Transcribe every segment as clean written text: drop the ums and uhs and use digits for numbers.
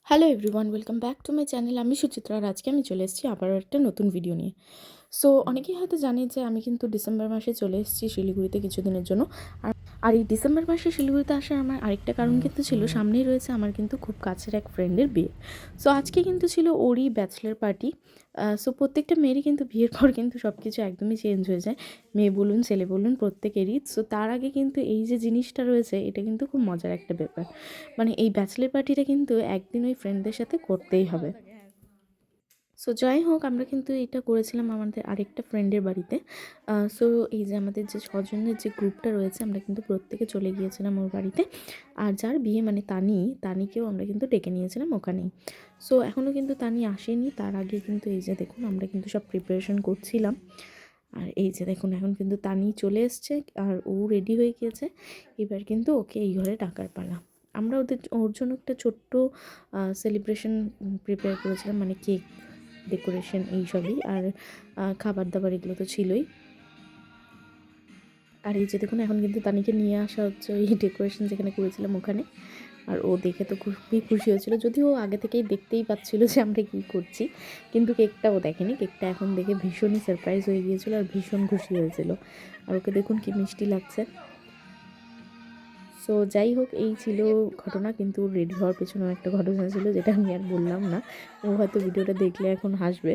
Hello everyone, welcome back to my channel. আমি সুচিত্রা আর আজকে আমি চলে এসেছি আবারও একটা নতুন ভিডিও নিয়ে। সো অনেকেই হয়তো জানে যে আমি কিন্তু ডিসেম্বর মাসে চলে এসেছি শিলিগুড়িতে কিছুদিনের জন্য। আর আর এই ডিসেম্বর মাসে শিলিগুড়িতে আসার আমার আরেকটা কারণ কিন্তু ছিল, সামনেই রয়েছে আমার কিন্তু খুব কাছের এক ফ্রেন্ডের বিয়ে। সো আজকে কিন্তু ছিল ওরই ব্যাচেলার পার্টি। সো প্রত্যেকটা মেয়েরই কিন্তু বিয়ের পর কিন্তু সব কিছু একদমই চেঞ্জ হয়ে যায়, মেয়ে বলুন ছেলে বলুন প্রত্যেকেরই। সো তার আগে কিন্তু এই যে জিনিসটা রয়েছে এটা কিন্তু খুব মজার একটা ব্যাপার, মানে এই ব্যাচেলার পার্টিটা কিন্তু একদিন ওই ফ্রেন্ডদের সাথে করতেই হবে। সো যাই হোক, আমরা কিন্তু এটা করেছিলাম আমাদের আরেকটা ফ্রেন্ডের বাড়িতে। সো এই যে আমাদের যে ছজনের যে গ্রুপটা রয়েছে আমরা কিন্তু প্রত্যেকে চলে গিয়েছিলাম ওর বাড়িতে। আর যার বিয়ে মানে তানিকেও আমরা কিন্তু ডেকে নিয়েছিলাম ওখানেই। সো এখনও কিন্তু তানি আসেনি, তার আগে কিন্তু এই যে দেখুন আমরা কিন্তু সব প্রিপারেশন করছিলাম। আর এই যে দেখুন এখন কিন্তু তানি চলে এসছে আর ও রেডি হয়ে গিয়েছে। এবার কিন্তু ওকে এই ঘরে ডাকার পালা। আমরা ওর জন্য একটা ছোট্ট সেলিব্রেশন প্রিপেয়ার করেছিলাম, মানে কেক, ডেকোরেশন এইসবই, আর খাবার দাবার এগুলো তো ছিলই। আর এই যে দেখুন এখন কিন্তু তানিকে নিয়ে আসা হচ্ছে ওই ডেকোরেশন যেখানে করেছিলাম ওখানে। আর ও দেখে তো খুবই খুশি হয়েছিল, যদিও ও আগে থেকেই দেখতেই পাচ্ছিল যে আমরা কী করছি, কিন্তু কেকটা ও দেখেনি। কেকটা এখন দেখে ভীষণই সারপ্রাইজ হয়ে গিয়েছিলো আর ভীষণ খুশি হয়েছিল। আর ওকে দেখুন কি মিষ্টি লাগছে। সো যাই হোক, এই ছিল ঘটনা, কিন্তু রেডি হওয়ার পেছনেও একটা ঘটনা ছিল যেটা আমি আর বললাম না। ও হয়তো ভিডিওটা দেখলে এখন হাসবে।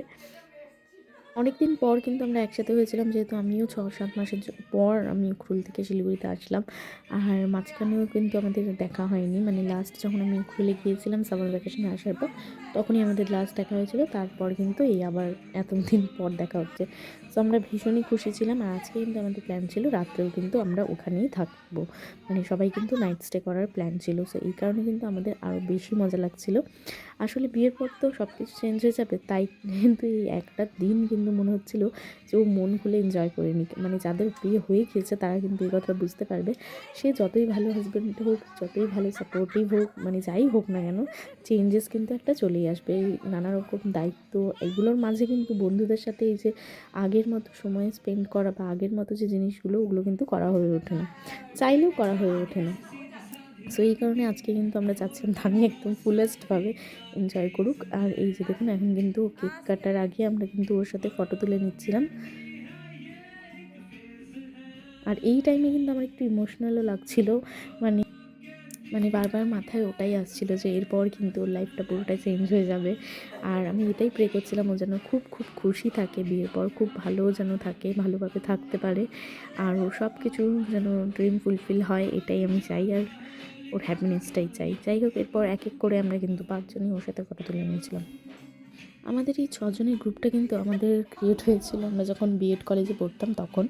অনেকদিন পর কিন্তু আমরা একসাথে হয়েছিলাম, যেহেতু আমিও 6-7 মাসের পর আমি উখরুল থেকে শিলিগুড়িতে আসলাম। আর মাঝখানেও কিন্তু আমাদের দেখা হয়নি, মানে লাস্ট যখন আমি উখরুলে গিয়েছিলাম সামার ভ্যাকেশনে আসার পর তখনই আমাদের লাস্ট দেখা হয়েছিল। তারপর কিন্তু এই আবার এতদিন পর দেখা হচ্ছে। সো আমরা ভীষণই খুশি ছিলাম। আর আজকে কিন্তু আমাদের প্ল্যান ছিল রাত্রেও কিন্তু আমরা ওখানেই থাকবো, মানে সবাই কিন্তু নাইট স্টে করার প্ল্যান ছিল। সো এই কারণে কিন্তু আমাদের আরও বেশি মজা লাগছিল। আসলে বিয়ের পর তো সব কিছু চেঞ্জ হয়ে যাবে, তাই কিন্তু এই একটা দিন কিন্তু মনে হচ্ছিল যে ও মন খুলে এনজয় করে নিক। মানে যাদের বিয়ে হয়ে গিয়েছে তারা কিন্তু এই কথা বুঝতে পারবে, সে যতই ভালো হাজব্যান্ড হোক, যতই ভালো সাপোর্টিভ হোক, মানে যাই হোক না কেন, চেঞ্জেস কিন্তু একটা চলেই আসবে। এই নানা রকম দায়িত্ব, এগুলোর মাঝে কিন্তু বন্ধুদের সাথে এই যে আগের মতো সময় স্পেন্ড করা বা আগের মতো যে জিনিসগুলো, ওগুলো কিন্তু করা হয়ে ওঠে না, চাইলেও করা হয়ে ওঠে না। সো এই কারণে আজকে কিন্তু আমরা চাচ্ছিলাম ধানি একদম ফুলেস্টভাবে এনজয় করুক। আর এই যে দেখুন এখন কিন্তু কেক কাটার আগে আমরা কিন্তু ওর সাথে ফটো তুলে নিচ্ছিলাম। আর এই টাইমে কিন্তু আমার একটু ইমোশনালও লাগছিল, মানে মানে বারবার মাথায় ওটাই আসছিল যে এরপর কিন্তু ওর লাইফটা পুরোটাই চেঞ্জ হয়ে যাবে। আর আমি এটাই প্রে করছিলাম ও যেন খুব খুব খুশি থাকে, বিয়ের পর খুব ভালো যেন থাকে, ভালোভাবে থাকতে পারে, আর ওর সব কিছু যেন ড্রিম ফুলফিল হয়, এটাই আমি চাই। আর ওর হ্যাপিনেসটাই চাই। যাই হোক, এরপর এক এক করে আমরা কিন্তু 5 জনই ওর সাথে ফটো তুলে নিয়েছিলাম। আমাদের এই 6 জনের গ্রুপটা কিন্তু আমাদের ক্রিয়েট হয়েছিল আমরা যখন বিএড কলেজে পড়তাম তখন।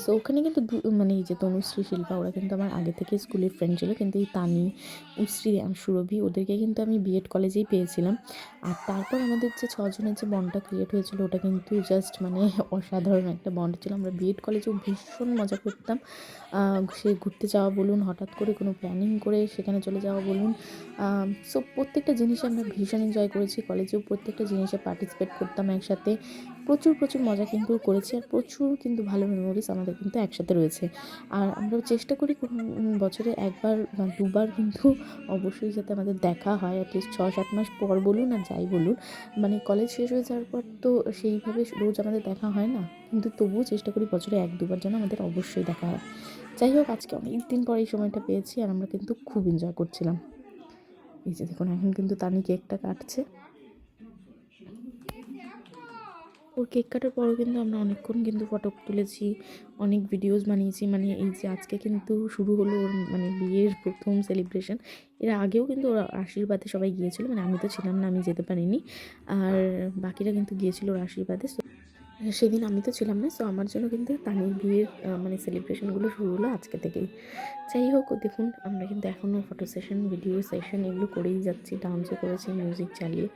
সো ওখানে কিন্তু মানে এই যে তনুশ্রী, শিল্পা, ওরা কিন্তু আমার আগে থেকে স্কুলের ফ্রেন্ড ছিল, কিন্তু এই তানি, উশ্রী আর সুরভি, ওদেরকে কিন্তু আমি বিএড কলেজেই পেয়েছিলাম। আর তারপর আমাদের যে 6 জনের যে বন্ডটা ক্রিয়েট হয়েছিল ওটা কিন্তু জাস্ট মানে অসাধারণ একটা বন্ড ছিল। আমরা বিএড কলেজেও ভীষণ মজা করতাম। সে ঘুরতে যাওয়া বলুন, হঠাৎ করে কোনো প্ল্যানিং করে সেখানে চলে যাওয়া বলুন, সো প্রত্যেকটা জিনিসে আমরা ভীষণ এনজয় করেছি। কলেজেও প্রত্যেকটা জিনিসে পার্টিসিপেট করতাম একসাথে, প্রচুর প্রচুর মজা কিন্তু করেছি। আর প্রচুর কিন্তু ভালো মেমোরিজ আমাদের কিন্তু একসাথে রয়েছে। আর আমরাও চেষ্টা করি বছরে 1বার বা 2বার কিন্তু অবশ্যই যাতে আমাদের দেখা হয়, অ্যাটলিস্ট 6-7 মাস পর বলুন আর যাই বলুন। মানে কলেজ শেষ হয়ে যাওয়ার পর তো সেইভাবে রোজ আমাদের দেখা হয় না, কিন্তু তবুও চেষ্টা করি বছরে 1-2বার যেন আমাদের অবশ্যই দেখা হয়। যাই হোক, আজকে অনেক দিন পর এই সময়টা পেয়েছি আর আমরা কিন্তু খুব এনজয় করছিলাম। এই যে দেখুন এখন কিন্তু তানি কেকটা কাটছে। ওর কেক কাটার পরও কিন্তু আমরা অনেকক্ষণ কিন্তু ফটো তুলেছি, অনেক ভিডিওস বানিয়েছি। মানে এই যে আজকে কিন্তু শুরু হলো ওর মানে বিয়ের প্রথম সেলিব্রেশন। এর আগেও কিন্তু ওর আশীর্বাদে সবাই গিয়েছিলো, মানে আমি তো ছিলাম না, আমি যেতে পারিনি। আর বাকিরা কিন্তু গিয়েছিলো ওর আশীর্বাদে। সেদিন আমি তো ছিলাম না। সো আমার জন্য কিন্তু তানির বিয়ের মানে সেলিব্রেশনগুলো শুরু হলো আজকে থেকেই। যাই হোক, দেখুন আমরা কিন্তু এখনও ফটো সেশন, ভিডিও সেশন এগুলো করেই যাচ্ছি, ডান্সও করেছি মিউজিক চালিয়ে,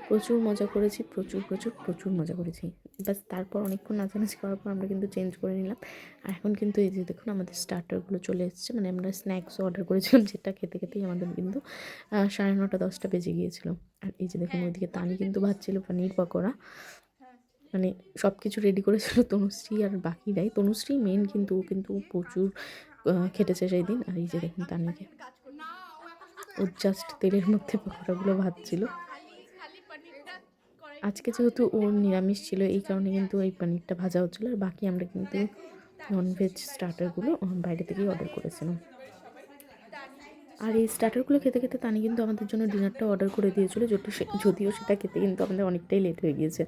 প্রচুর মজা করেছি, প্রচুর প্রচুর প্রচুর মজা করেছি। বাস তারপর অনেকক্ষণ নাচানাচি করার পর আমরা কিন্তু চেঞ্জ করে নিলাম। আর এখন কিন্তু এই যে দেখুন আমাদের স্টার্টারগুলো চলে এসেছে, মানে আমরা স্ন্যাক্সও অর্ডার করেছিলাম, যেটা খেতে খেতেই আমাদের কিন্তু 9:30-10টা বেজে গিয়েছিলো। আর এই যে দেখুন ওইদিকে তানি কিন্তু ভাজছিল পনির পকোড়া, মানে সব কিছু রেডি করেছিল তনুশ্রী আর বাকিরাই। তনুশ্রী মেন, কিন্তু ও কিন্তু প্রচুর খেটেছে সেই দিন। আর এই যে দেখুন তানিকে, ও জাস্ট তেলের মধ্যে পকোড়াগুলো ভাজছিল। আজকে যেহেতু ওর নিরামিষ ছিল এই কারণে কিন্তু এই পনিরটা ভাজা হচ্ছিলো, আর বাকি আমরা কিন্তু ননভেজ স্টার্টারগুলো বাইরে থেকেই অর্ডার করেছিলাম। আর এই স্টার্টারগুলো খেতে খেতে তানি কিন্তু আমাদের জন্য ডিনারটা অর্ডার করে দিয়েছিলো, যদিও সেটা খেতে কিন্তু আমাদের অনেকটাই লেট হয়ে গিয়েছে,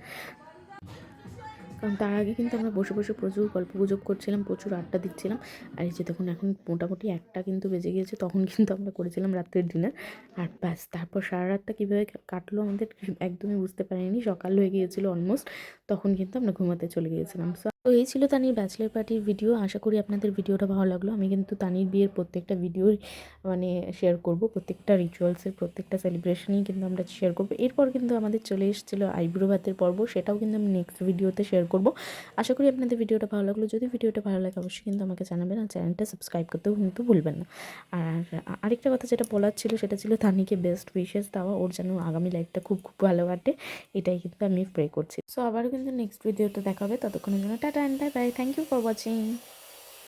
কারণ তার আগে কিন্তু আমরা বসে বসে প্রচুর গল্পগুজব করছিলাম, প্রচুর আড্ডা দিচ্ছিলাম। আর এই যে তখন এখন মোটামুটি 1টা কিন্তু বেজে গিয়েছে, তখন কিন্তু আমরা করেছিলাম রাত্রের ডিনার। আর ব্যাস তারপর সারা রাতটা কীভাবে কাটলো আমাদের একদমই বুঝতে পারিনি, সকাল হয়ে গিয়েছিলো অলমোস্ট, তখন কিন্তু আমরা ঘুমাতে চলে গিয়েছিলাম। তো এই ছিল তানির ব্যাচেলার পার্টির ভিডিও। আশা করি আপনাদের ভিডিওটা ভালো লাগলো। আমি কিন্তু তানির বিয়ের প্রত্যেকটা ভিডিওই মানে শেয়ার করব, প্রত্যেকটা রিচুয়ালসের প্রত্যেকটা সেলিব্রেশনই কিন্তু আমরা শেয়ার করব। এরপর কিন্তু আমাদের চলে এসেছিলো আইব্রো ভাতের পর্ব, সেটাও কিন্তু আমি নেক্সট ভিডিওতে শেয়ার করব। আশা করি আপনাদের ভিডিওটা ভালো লাগলো। যদি ভিডিওটা ভালো লাগে অবশ্যই কিন্তু আমাকে জানাবেন, আর চ্যানেলটা সাবস্ক্রাইব করতেও কিন্তু ভুলবেন না। আর আরেকটা কথা যেটা বলার ছিল সেটা ছিল তানিকে বেস্ট উইশেস দেওয়া, ওর যেন আগামী লাইফটা খুব খুব ভালো কাটে, এটাই কিন্তু আমি প্রে করছি। সো আবারও কিন্তু নেক্সট ভিডিওতে দেখা হবে, ততক্ষণের জন্য tata and bye bye. Thank you for watching.